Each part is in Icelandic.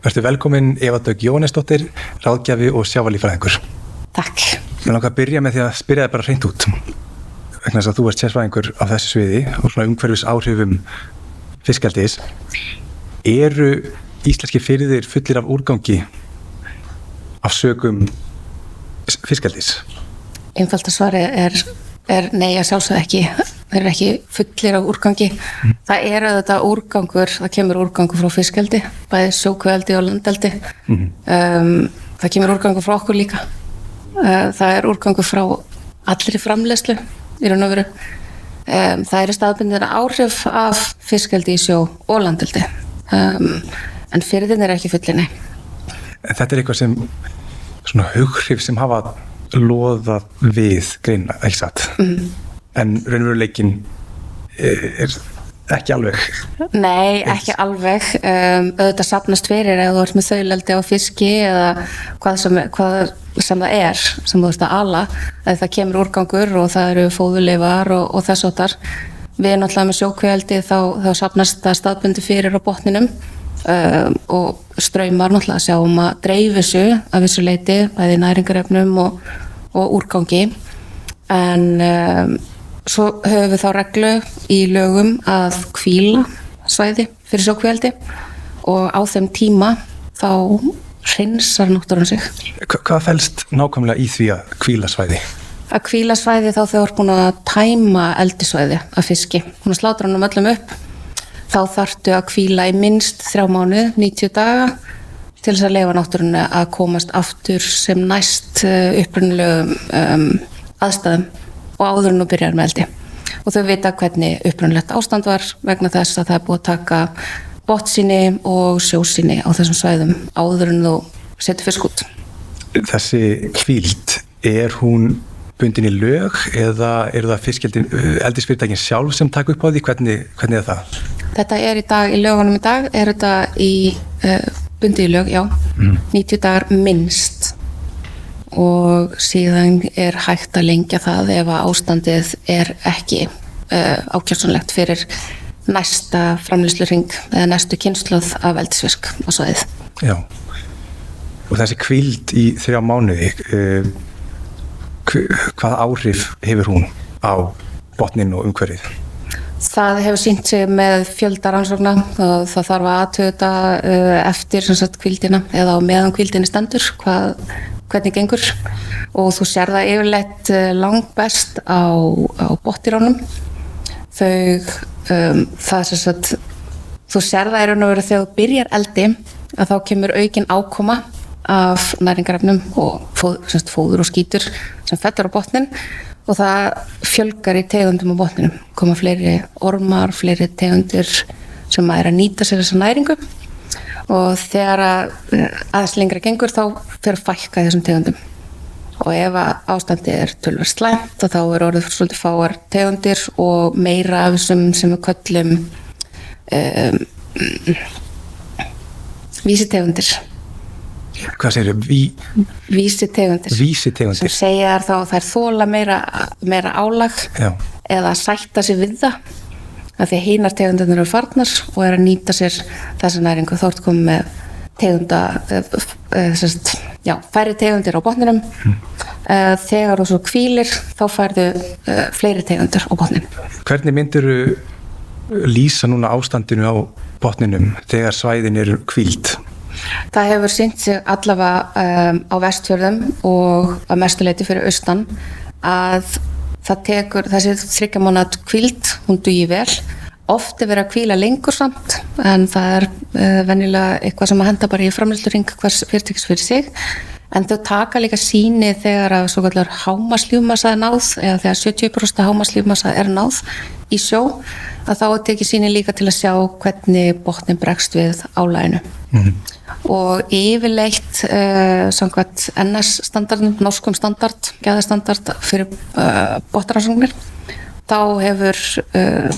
Vertu velkomin Eva Dögg Jóhannesdóttir, ráðgjafi og sjávarlíffræðingur. Takk. Ég langar að byrja með því að spyrja þig bara hreint út. Vegna þess að þú ert sérfræðingur á þessu sviði og svona umhverfis áhrifum fiskeldis. Eru íslenskir firðir fullir af úrgangi af sökum fiskeldis? Einfalda svari er nei, að sjálfsögðu ekki. Þeir eru ekki fullir af úrgangi. Það er auðvitað úrgangur, það kemur úrgangur frá fiskeldi, bæði sjókvíaeldi og landeldi. Það kemur úrgangur frá okkur líka. Það er úrgangur frá allri framleiðslu í raun og veru. Það eru staðbundin áhrif af fiskeldi í sjó og landeldi. En firðin er ekki fullir, nei. Þetta er eitthvað sem, svona hughrif sem hafa loðað við greina, ekki satt? En raunveruleikinn er ekki alveg. Nei, ekki alveg. Auðvitað safnast fyrir ef þú ert með þauleldi á fiski eða hvað sem það er, sem þú ert að ala. Það kemur úrgangur og það eru fóðurleifar og þess háttar. Við náttúrulega með sjókvíaeldi þá safnast það staðbundi fyrir á botninum og straumar náttúrulega sjáum að dreifa þessu að vissu leyti, bæði næringarefnum og úrgangi. En svo höfum við þá reglu í lögum að hvíla svæði fyrir sjókvíaeldi og á þeim tíma þá hreinsar náttúran sig. Hvað felst nákvæmlega í því að hvíla svæði? Að hvíla svæði þá þegar þú ert búin að tæma eldissvæði af fiski, búin að slátra hann öllum upp, þá þarftu að hvíla í minnst 3 mánuði, 90 daga, til þess að leyfa náttúrunni að komast aftur sem næst upprunalegum aðstæðum og áður en þú byrjar með eldi. Og þau vita hvernig upprunalegt ástand var vegna þess að það er búið að taka botnsýni og sjósýni á þessum svæðum áður en þú setur fisk út. Þessi hvíld, er hún bundin í lög eða eru það eldisfyrirtækin sjálf sem taka upp á því? Hvernig er það? Þetta er í lögunum í dag, er þetta bundið í lög, já, 90 dagar minnst. Og síðan er hægt að lengja það ef að ástandið er ekki ákjósanlegt fyrir næsta framleiðsluhring eða næstu kynslóð af eldisfisk á svæðið. Já, og þessi hvíld í 3 mánuði, hvaða áhrif hefur hún á botnin og umhverfið? Það hefur sýnt sig með fjölda rannsókna og það þarf að athuga þetta eftir hvíldina eða á meðan hvíldinni stendur, hvernig gengur, og þú sér það yfirleitt langbest á botniránum. Þú sér það í raun og veru þegar þú byrjar eldi að þá kemur aukin ákoma af næringarefnum og fóður og skítur sem fellur á botnin og það fjölgar í tegundum á botninum, koma fleiri ormar, fleiri tegundir sem er að nýta sér þessa næringu. Og þegar aðeins lengra gengur þá fer að fækka þessum tegundum. Og ef ástandið er töluvert slæmt þá er orðið svolítið fáar tegundir og meira af þessum sem við köllum vísitegundir. Hvað segirðu? Vísitegundir. Vísitegundir. Sem segja þá að þær þola meira álag eða sætta sig við það. Af því að hinar tegundirnar eru farnar og er að nýta sér þessa næringu. Þá ertu komið með færri tegundir á botninum. Þegar þú svo hvílir þá færðu fleiri tegundir á botninum. Hvernig myndirðu lýsa núna ástandinu á botninum þegar svæðin eru hvíld? Það hefur sýnt sig allavega á Vestfjörðum og að mestuleyti fyrir austan að það tekur þessi 3 mánaða hvíld, hún dugi vel. Oft er verið að hvíla lengur samt, en það er venjulega eitthvað sem að henda bara í framleiðsluhring hvers fyrirtækis fyrir sig. En þau taka líka sýni þegar að svo kallar hámarkslífmassa er náð, eða þegar 70% hámarkslífmassa er náð í sjó, að þá tekið sýni líka til að sjá hvernig botnin bregst við álaginu. Og yfirleitt samkvæmt NS-standardum, norskum standard, gæðastandard fyrir botnrannsóknir, þá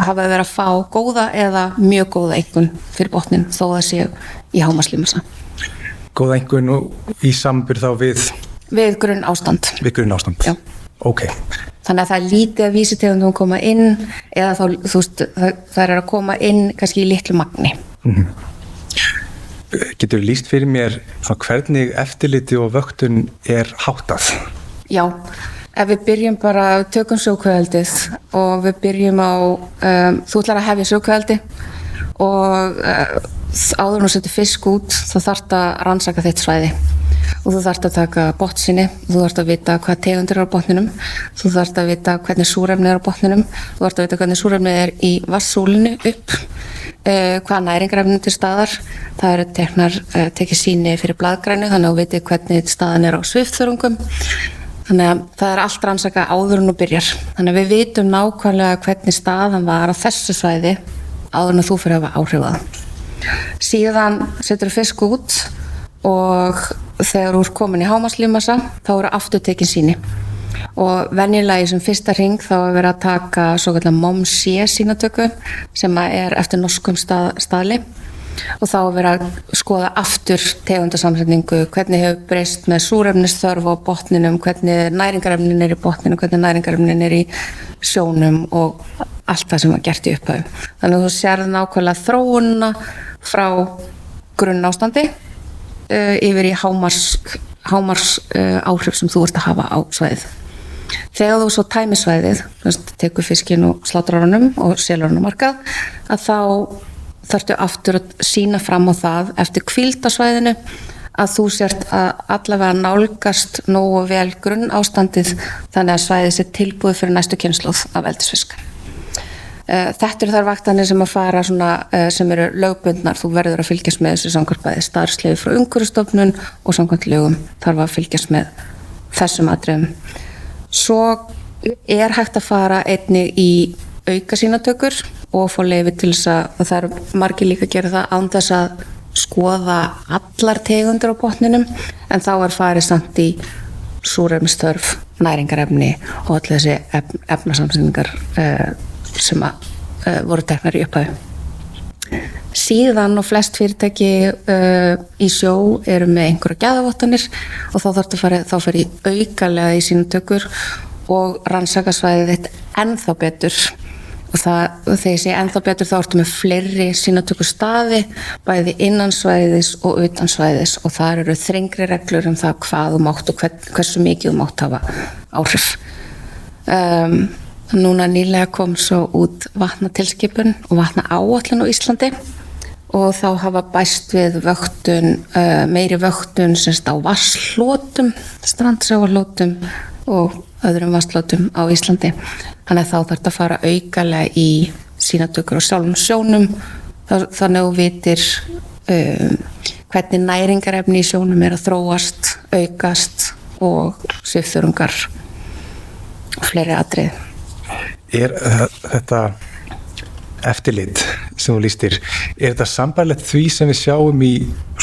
hafa verið að fá góða eða mjög góða einkunn fyrir botnin þó það sé í hámarkslífmassa. Góða einkunn og í samanburð þá við grunnástand. Við grunnástand. Já. Ok. Þannig að það er lítið að vísitegundum koma inn eða þá, það er að koma inn kannski í litlu magni. Getur lýst fyrir mér svona hvernig eftirliti og vöktun háttað? Já, ef við byrjum bara, tökum sjókvíaeldið og við byrjum á, þú ætlar að hefja sjókvíaeldi og áður en þú setur fisk út þá þarft að rannsaka þitt svæði og þú þarft að taka botnsýni, þú þarft að vita hvað tegundir er á botninum, þú þarft að vita hvernig súrefni er á botninum, þú þarft að vita hvernig súrefni er í vatnssúlinu upp, hvað næringarefni til staðar, það eru tekið sýni fyrir blaðgrænu þannig að þú veitir hvernig staðan er á sviftþörungum, þannig að það er allt rannsaka áður en þú byrjar, þannig að við vitum nákvæmlega hvernig staðan var á þessu svæði áður en þú fyrir að hafa áhrif á það. Síðan setur þú fisk út og þegar þú er komin í hámarkslífmassa þá eru aftur tekin sýni og venjulega í sem fyrsta hring þá er verið að taka svokallega MOM-C sýnatöku sem er eftir norskum staðli og þá er verið að skoða aftur tegundasamsetningu, hvernig hefur breyst með súrefnisþörf á botninum, hvernig næringarefnin er í botninum, hvernig næringarefnin er í sjónum og allt það sem var gert í upphæðu. Þannig að þú sérð nákvæmlega þróunina frá grunnástandi yfir í hámars áhrif sem þú ert að hafa á svæðið. Þegar þú svo tæmi svæðið, tekur fiskinn og slátrarunum og selurinn á markað, að þá þarftu aftur að sýna fram á það eftir hvíld á svæðinu að þú sért að allavega nálgast nógu vel grunnástandið þannig að svæðið sé tilbúið fyrir næstu kynslóð af eldisfisk. Þetta eru þær vaktanir sem að fara svona, sem eru lögbundnar, þú verður að fylgjast með þessu samkvæmt bæði starfsleyfi frá Umhverfisstofnun og samkvæmt lögum þarf að fylgjast með þessum atriðum. Svo er hægt að fara einnig í aukasýnatökur og fá leyfi til þess að það eru margir líka að gera það án þess að skoða allar tegundir á botninum en þá er farið samt í súrefnisþörf, næringarefni og allir þessi efnasamsetningar sem voru teknar í upphæðu. Síðan og flest fyrirtæki í sjó eru með einhverja gæðavottanir og þá þarftu að fara í aukalega í sínum tökur og rannsaka svæðið þitt ennþá betur og þegar ég segi ennþá betur þá ertu með fleiri sínatöku staði bæði innan svæðis og utan svæðis og þar eru þrengri reglur um það hvað þú mátt og hversu mikið þú mátt hafa áhrif. Núna nýlega kom svo út vatnatilskipun og vatnaáætlun á Íslandi og þá hafa bæst við vöktun, meiri vöktun semst á vatnslótum, strandsáarlótum og öðrum vatnslótum á Íslandi. Þannig að þá þarf að fara aukalega í sýnatökur á sjálfum sjónum þannig að þú vitir hvernig næringarefni í sjónum er að þróast, aukast og svifþörungar og fleiri atriði. Er þetta eftirlit sem þú lýstir, er þetta sambærilegt því sem við sjáum í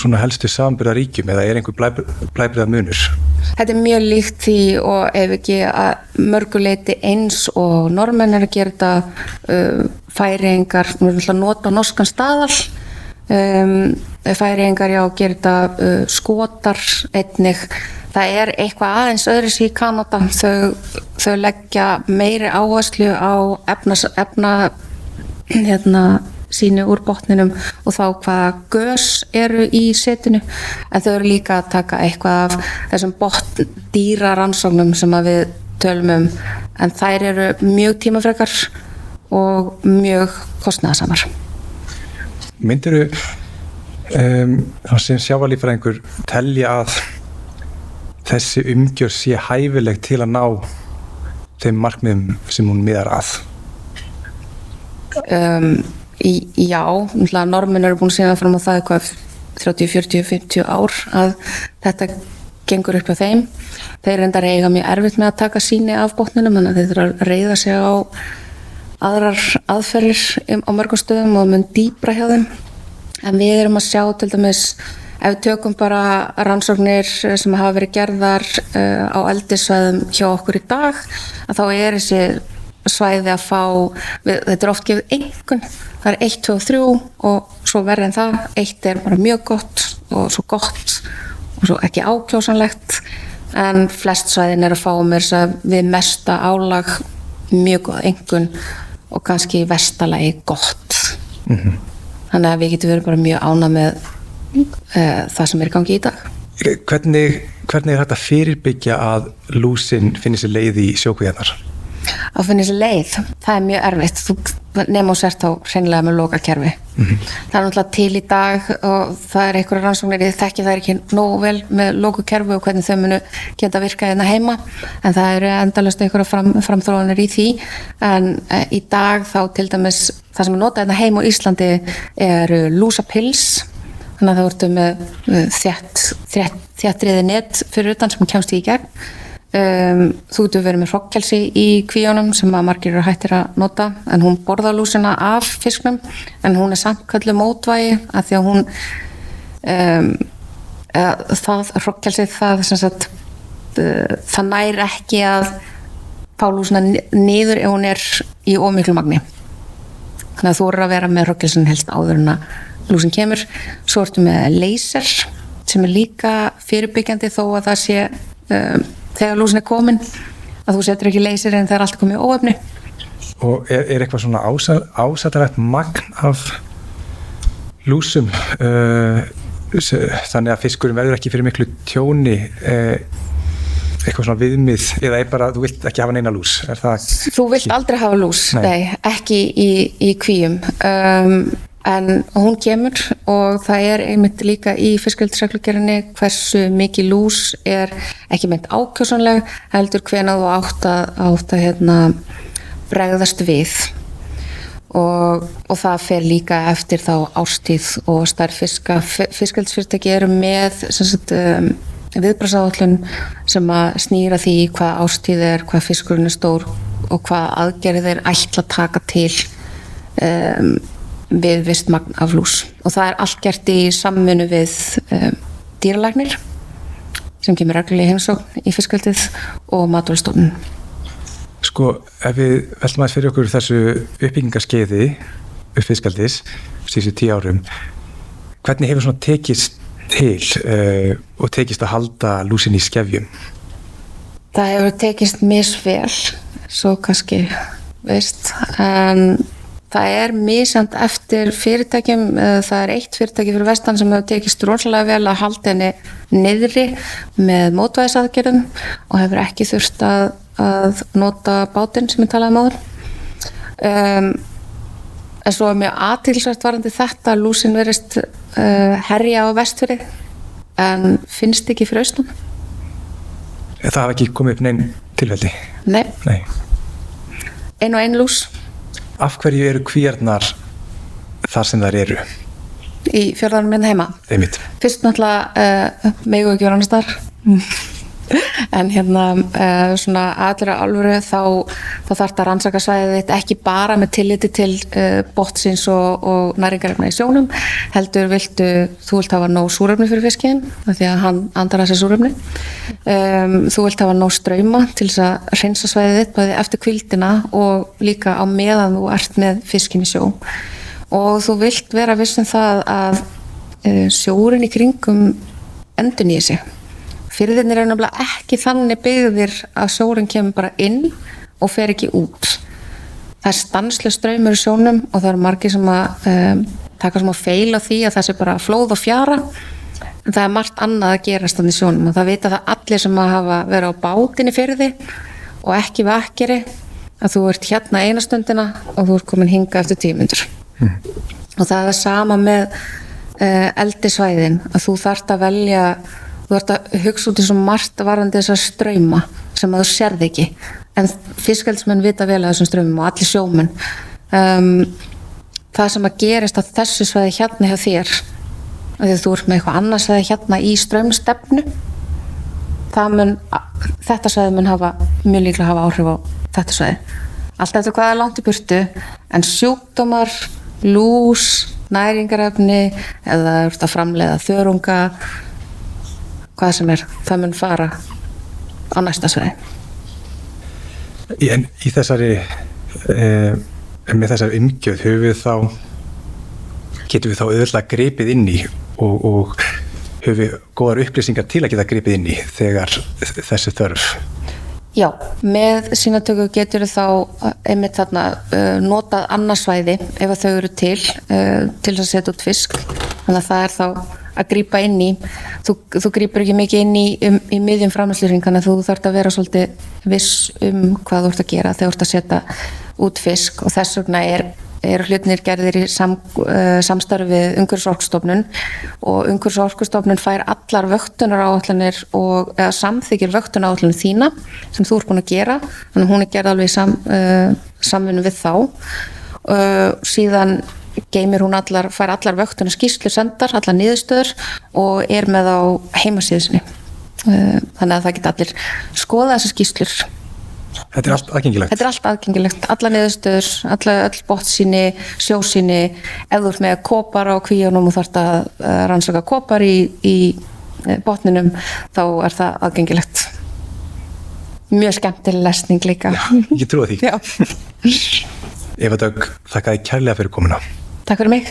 svona helstu samanburðaríkjum eða er einhver blæbrigða munur? Þetta er mjög líkt því og ef ekki að mörguleiti eins og Norðmenn er að gera þetta, Færeyingar, við erum alltaf að nota norskan staðal, Færeyingar já gera þetta, Skotar einnig. Það er eitthvað aðeins öðru í Kanada, þau leggja meiri áherslu á efna sínu úr botninum og þá hvaða gös eru í setinu en þau eru líka að taka eitthvað af þessum botndýrarannsóknum sem að við tölum en þær eru mjög tímafrekar og mjög kostnaðarsamar. Myndirðu sem sjávarlíffræðingur telja að þessi umgjörð sé hæfileg til að ná þeim markmiðum sem hún miðar að? Já, Norðmenn eru búin að segja fram á það eitthvað 30, 40, 50 ár að þetta gengur upp á þeim. Þeir reyndar eiga mjög erfitt með að taka sýni af botninum, þannig að þeir þurfa að reiða sig á aðrar aðferðir á mörgum stöðum og mun dýpra hjá þeim. En við erum að sjá til dæmis, ef við tökum bara rannsóknir sem hafa verið gerðar á eldissvæðum hjá okkur í dag, að þá er þessi svæði að fá, þetta er oft gefið einkunn, það er 1, 2 og 3 og svo verður en það, 1 er bara mjög gott og svo gott og svo ekki ákjósanlegt en flest svæðin er að fá mér þess að við mesta álag mjög góð einkunn og kannski í versta lagi gott. Þannig að við getum verið bara mjög ánægð með það sem í gangi í dag. Hvernig þetta fyrirbyggja að lúsin finnir sér leið í sjókvíarnar? Að finna sér leið, það mjög erfitt. Þú nema og sért þá hreinlega með lokakerfi. Það náttúrulega til í dag og það einhverjar rannsóknir, ég þekki það ekki nógu vel með lokakerfi og hvernig þau munu geta virkað hérna heima, en það eru endalaust einhverjar framþróanir í því. En í dag þá til dæmis, það sem notað hérna heima á Íslandi eru lúsapils, þannig að það voru með þéttriði net fyrir utan sem kemst í gegn. Þú getur verið með hrognkelsi í kvíunum sem að margir eru hættir að nota, en hún borðar lúsina af fisknum, en hún samt kölluð mótvægi af því að hún það hrognkelsi það nær ekki að fá lúsina niður ef hún í of miklu magni. Þannig að þú eru að vera með hrognkelsin helst áður en að lúsin kemur. Svo ertu með laser sem líka fyrirbyggjandi þó að það sé þegar lúsin komin, að þú setur ekki leysir en það allt komið óefni. Og er eitthvað svona ásættanlegt magn af lúsum þannig að fiskurinn verður ekki fyrir miklu tjóni, eitthvað svona viðmið, eða bara þú vilt ekki hafa neina lús? Þú vilt aldrei hafa lús, nei ekki í kvíum. En hún kemur og það einmitt líka í fiskeldisreglugerðinni hversu mikið lús ekki meint ákjósanleg, heldur hvenær þú átt að bregðast við og það fer líka eftir þá árstíð og stærð fiska. Fiskeldisfyrirtæki eru með viðbragðsáætlun sem að snýra því hvað árstíð hvað fiskurinn stór og hvað aðgerðir ætla að taka til við visst magn af lús, og það allt gert í samvinnu við dýralæknir sem kemur reglulega í heimsókn í fiskeldið og Matvælastofnun. Sko, ef við veltum aðeins fyrir okkur þessu uppbyggingarskeiði fiskeldis síðustu 10 árum, hvernig hefur svona tekist til og tekist að halda lúsin í skefjum? Það hefur tekist misvel, svo kannski veist, en það misjafnt eftir fyrirtækjum. Það eitt fyrirtæki fyrir vestan sem hefur tekist rosalega vel að halda henni niðri með mótvægisaðgerðum og hefur ekki þurft að nota bátinn sem ég talaði um áður. En svo mjög athyglisvert varðandi þetta, lúsin verðist herja á Vestfirði en finnst ekki fyrir austan. Það hafa ekki komið upp neinn tilfelli? Nei. Ein og ein lús. Af hverju eru kvíarnar þar sem þær eru? Í fjörðanum minn heima? Einmitt. Fyrst náttúrulega megu ekki vera annars þar. En svona allra alvöru þá þarf það að rannsaka svæðið þitt ekki bara með tilliti til botnsins og næringarefna í sjónum, heldur þú vilt hafa nóg súrefni fyrir fiskinn, því að hann andar að sér súrefni. Þú vilt hafa nóg strauma til þess að hreinsa svæðið þitt bæði eftir hvíldina og líka á meðan þú ert með fiskinn í sjó. Og þú vilt vera viss það að sjórinn í kringum endurnýi sig. Firðirnir eru nefnilega ekki þannig byggðir að sjórinn kemur bara inn og fer ekki út. Það stanslaus straumur í sjónum og það eru margir sem að taka smá feil á því að það sé bara flóð og fjara. En það margt annað að gerast þannig í sjónum og það vita það allir sem að hafa verið á bátinni firði og ekki við akkeri að þú ert hérna eina stundina og þú ert komin hingað eftir 10 mínútur. Og það sama með eldisvæðin, að þú þarft að velja. Þú ert að hugsa út í svo margt varðandi þessar strauma sem að þú sérð ekki. En fiskeldismenn vita vel að þessum straumum og allir sjómenn. Það sem að gerist á þessu svæði hérna hjá þér, af því að þú ert með eitthvað annars svæði hérna í straumstefnu, þetta svæði mun mjög líklega hafa áhrif á þetta svæði. Allt eftir hvað langt í burtu, en sjúkdómar, lús, næringarefni, eða þú ert að framleiða þörunga, hvað sem það mun fara á næsta svæði. En í þessari með þessari umgjörð getum við þá auðvitað gripið inn í og höfum við góðar upplýsingar til að geta gripið inn í þegar þessi þörf? Já, með sýnatöku getur þá einmitt þarna notað annað svæði ef þau eru til að setja út fisk. Þannig að það þá að grípa inn í. Þú grípur ekki mikið inn í miðjum framleiðsluhring, þannig að þú þarft að vera svolítið viss hvað þú ert að gera þegar þú ert að setja út fisk, og þess vegna eru hlutinir gerðir í samstarfi við Umhverfis- og orkustofnun, og Umhverfis- og orkustofnun fær allar vöktunaráætlanir eða samþykir vöktunaráætlanir þína sem þú ert búin að gera, þannig að hún er gerð alveg í samvinnu við þá. Síðan geymir hún fær allar vöktunarskýrslur sendar, allar niðurstöður, og er með á heimasíðu sinni, þannig að það geta allir skoða þessar skýrslur. Þetta er allt aðgengilegt? Þetta er allt aðgengilegt, alla niðurstöður, öll botnsýni, sjósýni. Ef þú ert með kopar á kvíunum og þarft að rannsaka kopar í botninum, þá er það aðgengilegt. Mjög skemmtileg lesning líka. Já, ég trúi því. Já. Eva Dögg, þakka þér kærlega fyrir komuna. Takk fyrir mig.